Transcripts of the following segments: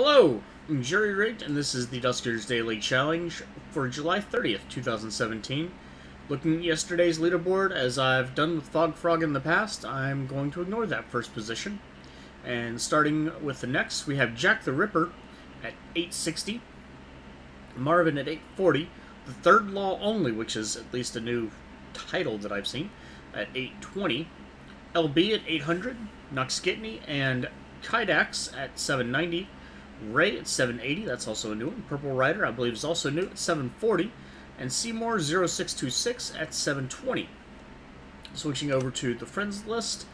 Hello, I'm Jerry Rigged, and this is the Duskers Daily Challenge for July 30th, 2017. Looking at yesterday's leaderboard, as I've done with Fog Frog in the past, I'm going to ignore that first position. And starting with the next, we have Jack the Ripper at 860, Marvin at 840, The Third Law Only, which is at least a new title that I've seen, at 820, LB at 800, Noxkitney and Kydax at 790, Ray at 780, that's also a new one. Purple Rider, I believe, is also new at 740, and Seymour 0626 at 720. Switching over to the friends list,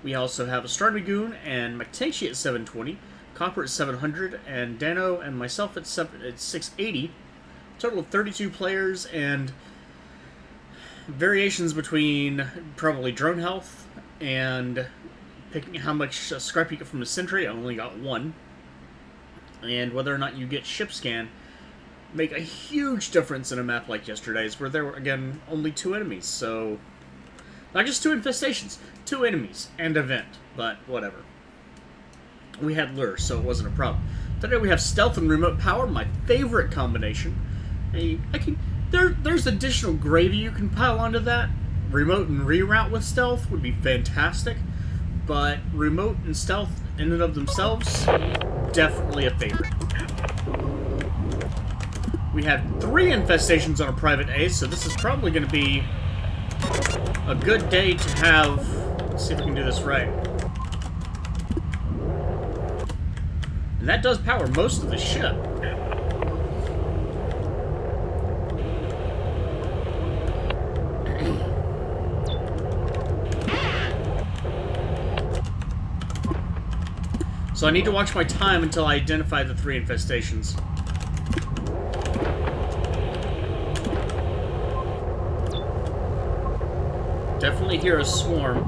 we also have Astronomy Goon and Mactanchi at 720, Copper at 700, and Dano and myself at 680. Total of 32 players, and variations between probably drone health and picking how much scrap you get from the Sentry. I only got one. And whether or not you get ship scan make a huge difference in a map like yesterday's, where there were, again, only 2 enemies. So, not just 2 infestations, 2 enemies and event, but whatever. We had lure, so it wasn't a problem. Today we have stealth and remote power, my favorite combination. There's additional gravy you can pile onto that. Remote and reroute with stealth would be fantastic, but remote and stealth in and of themselves, definitely a favorite. We have 3 infestations on a private A, so this is probably going to be a good day to have. Let's see if we can do this right. And that does power most of the ship. So I need to watch my time until I identify the 3 infestations. Definitely hear a swarm.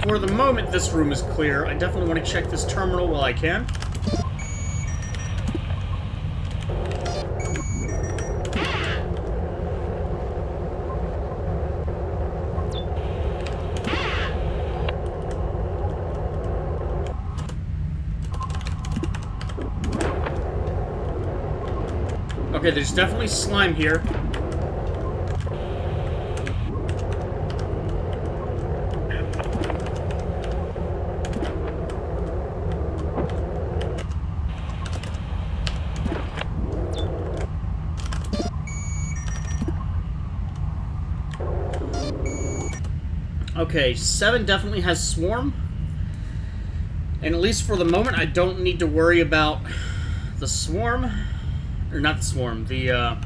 For the moment, this room is clear. I definitely want to check this terminal while I can. Okay, there's definitely slime here. Okay, 7 definitely has swarm. And at least for the moment, I don't need to worry about the swarm. Or not the swarm, the,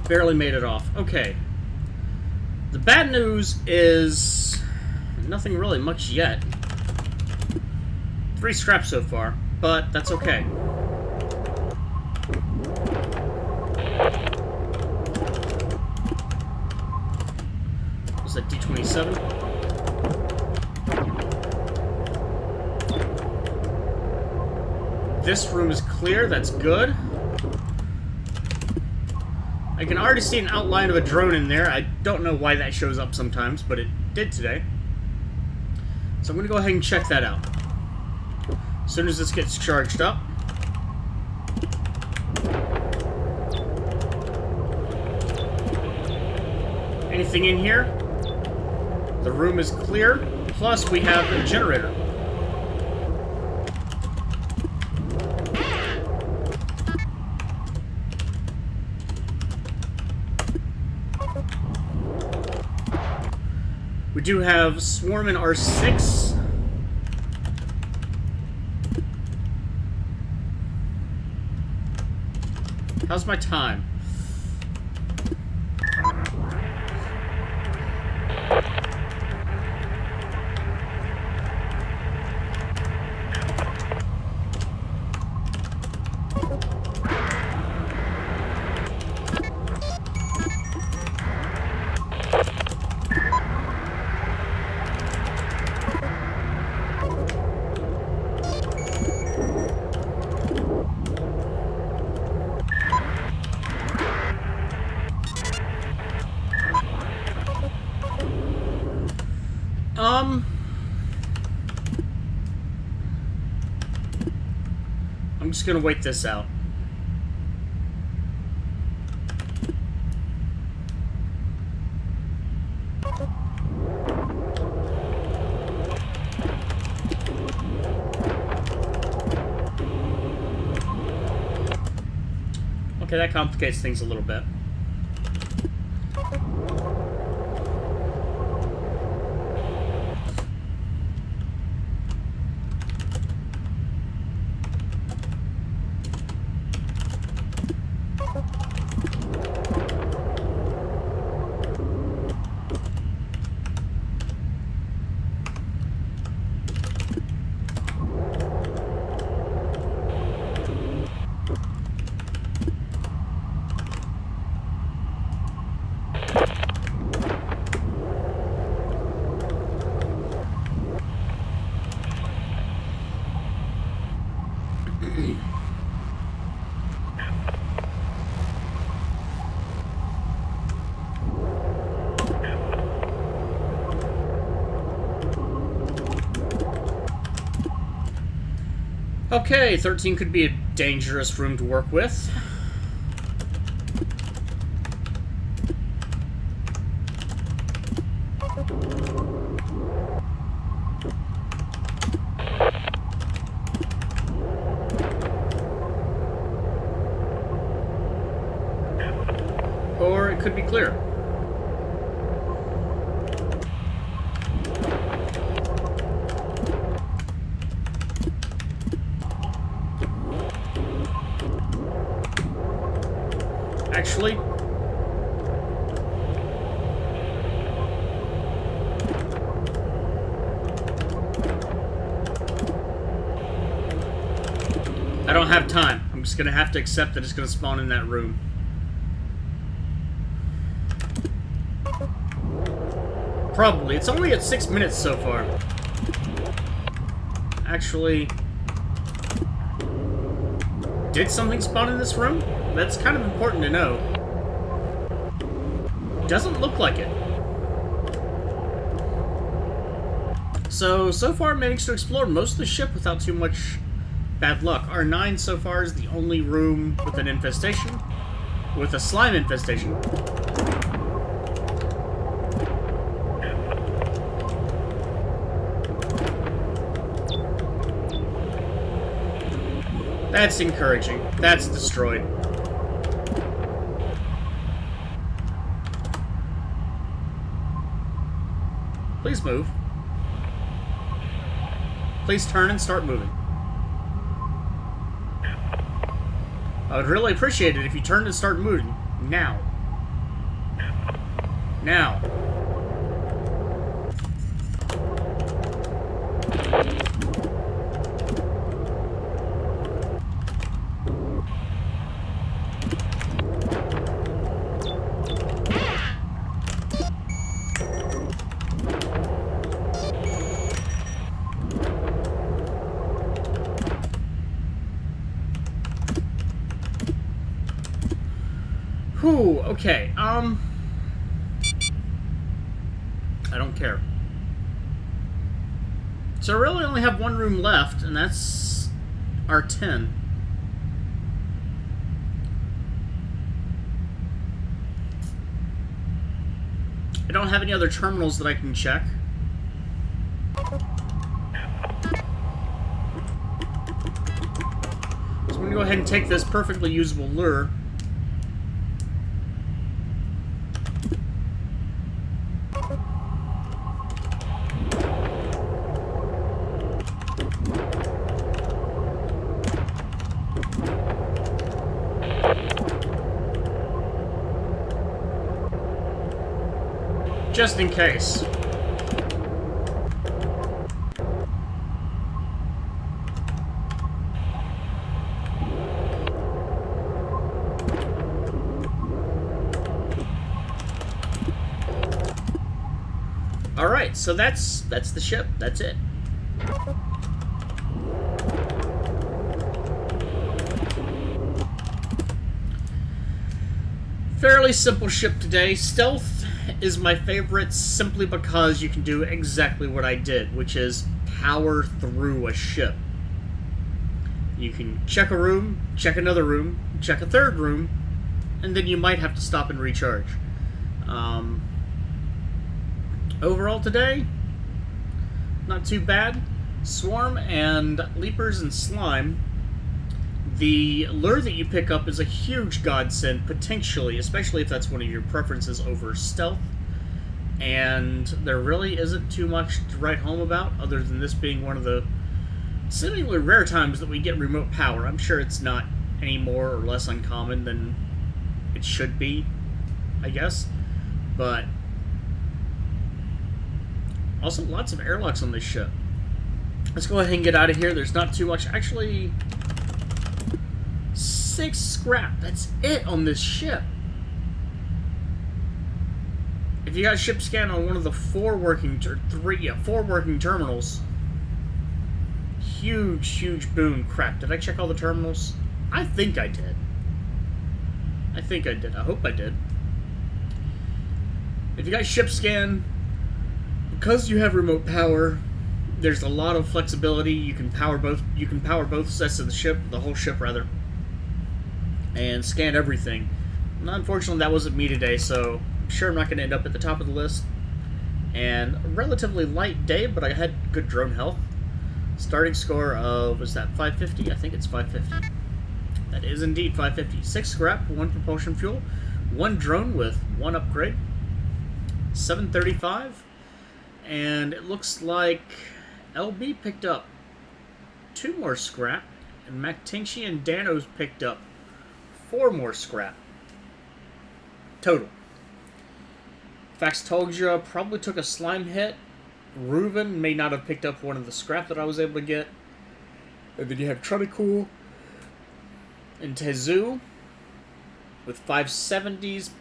barely made it off. Okay. The bad news is nothing really much yet. 3 scraps so far, but that's okay. Was that D27? This room is clear, that's good. I can already see an outline of a drone in there. I don't know why that shows up sometimes, but it did today. So I'm going to go ahead and check that out. As soon as this gets charged up. Anything in here? The room is clear. Plus, we have a generator. We do have Swarm in R6. How's my time? just gonna wait this out. Okay, that complicates things a little bit. Okay, 13 could be a dangerous room to work with. Or it could be clear. Actually, I don't have time. I'm just gonna have to accept that it's gonna spawn in that room. Probably. It's only at 6 minutes so far. Actually, did something spawn in this room? That's kind of important to know. Doesn't look like it. So far I managed to explore most of the ship without too much bad luck. R9 so far is the only room with an infestation. With a slime infestation. That's encouraging. That's destroyed. Please move. Please turn and start moving. I would really appreciate it if you turned and start moving. Now. Now. Whew, okay, I don't care. So I really only have one room left, and that's R10. I don't have any other terminals that I can check. So I'm gonna go ahead and take this perfectly usable lure. Just in case. Alright, so that's the ship. That's it. Fairly simple ship today. Stealth is my favorite simply because you can do exactly what I did, which is power through a ship. You can check a room, check another room, check a third room, and then you might have to stop and recharge. Overall today, not too bad. Swarm and Leapers and Slime. The lure that you pick up is a huge godsend, potentially, especially if that's one of your preferences over stealth. And there really isn't too much to write home about, other than this being one of the seemingly rare times that we get remote power. I'm sure it's not any more or less uncommon than it should be, I guess. But also lots of airlocks on this ship. Let's go ahead and get out of here. There's not too much. Actually, 6 scrap. That's it on this ship. If you got a ship scan on one of the 4 working terminals, huge boon. Crap, did I check all the terminals? I think I did. I hope I did. If you got ship scan, because you have remote power, there's a lot of flexibility. You can power both sets of the ship, the whole ship rather, and scan everything. Unfortunately, that wasn't me today, so I'm sure I'm not going to end up at the top of the list. And a relatively light day, but I had good drone health. Starting score of, is that 550? I think it's 550. That is indeed 550. 6 scrap, 1 propulsion fuel, 1 drone with 1 upgrade, 735, and it looks like LB picked up 2 more scrap, and MacTinchi and Danos picked up 4 more scrap. Total. Faxtolja probably took a slime hit. Reuven may not have picked up one of the scrap that I was able to get. And then you have Trunicool and Tezu with 570s.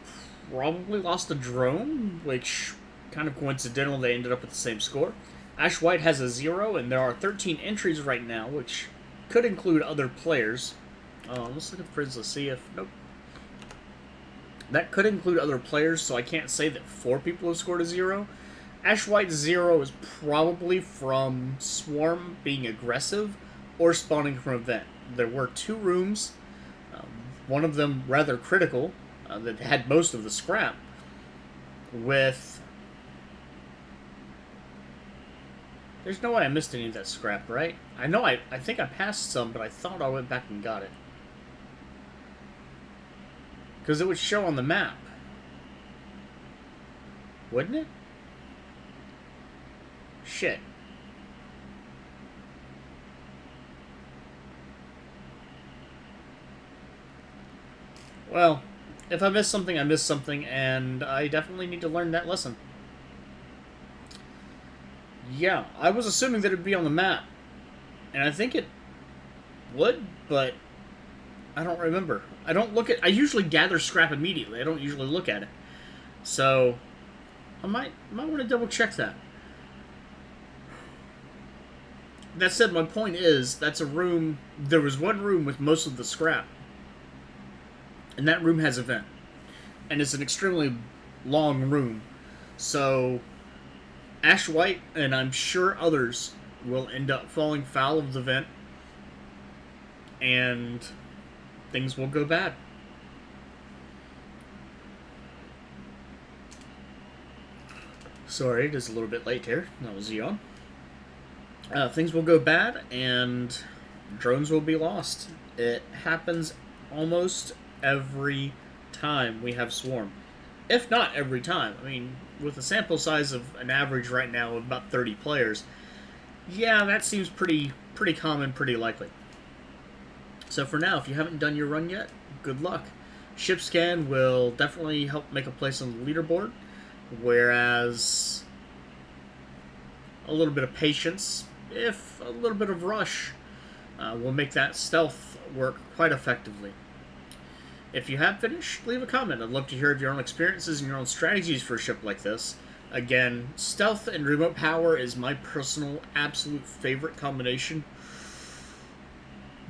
Probably lost a drone, which kind of coincidental they ended up with the same score. Ash White has a 0, and there are 13 entries right now, which could include other players. Let's look at Frizz, let's see if... Nope. That could include other players, so I can't say that 4 people have scored a 0. Ash White's 0 is probably from Swarm being aggressive or spawning from a vent. There were 2 rooms, one of them rather critical, that had most of the scrap, with... There's no way I missed any of that scrap, right? I know I think I passed some, but I thought I went back and got it. Because it would show on the map. Wouldn't it? Shit. Well, if I missed something, I missed something, and I definitely need to learn that lesson. Yeah, I was assuming that it'd be on the map, and I think it would, but I don't remember. I usually gather scrap immediately. I don't usually look at it. So, I might want to double check that. That said, my point is, that's a room, there was one room with most of the scrap. And that room has a vent. And it's an extremely long room. So, Ash White, and I'm sure others, will end up falling foul of the vent. And things will go bad. Sorry, it is a little bit late here. That was yawn. Things will go bad, and drones will be lost. It happens almost every time we have Swarm. If not every time. I mean, with a sample size of an average right now of about 30 players, yeah, that seems pretty common, pretty likely. So for now, if you haven't done your run yet, good luck. Ship scan will definitely help make a place on the leaderboard, whereas a little bit of patience, if a little bit of rush, will make that stealth work quite effectively. If you have finished, leave a comment. I'd love to hear of your own experiences and your own strategies for a ship like this. Again, stealth and remote power is my personal absolute favorite combination.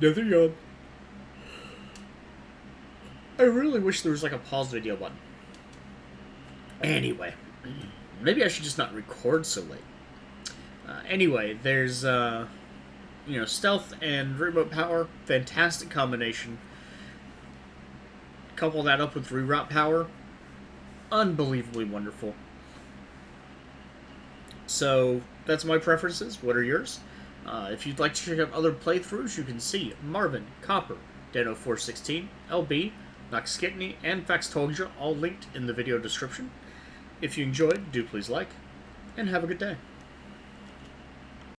Nothing on. I really wish there was like a pause video button. Anyway, maybe I should just not record so late. Anyway, there's stealth and remote power, fantastic combination. Couple that up with reroute power, unbelievably wonderful. So that's my preferences. What are yours? If you'd like to check out other playthroughs, you can see Marvin, Copper, Dano416, LB, Noxkitney, and Faxtolja all linked in the video description. If you enjoyed, do please like, and have a good day.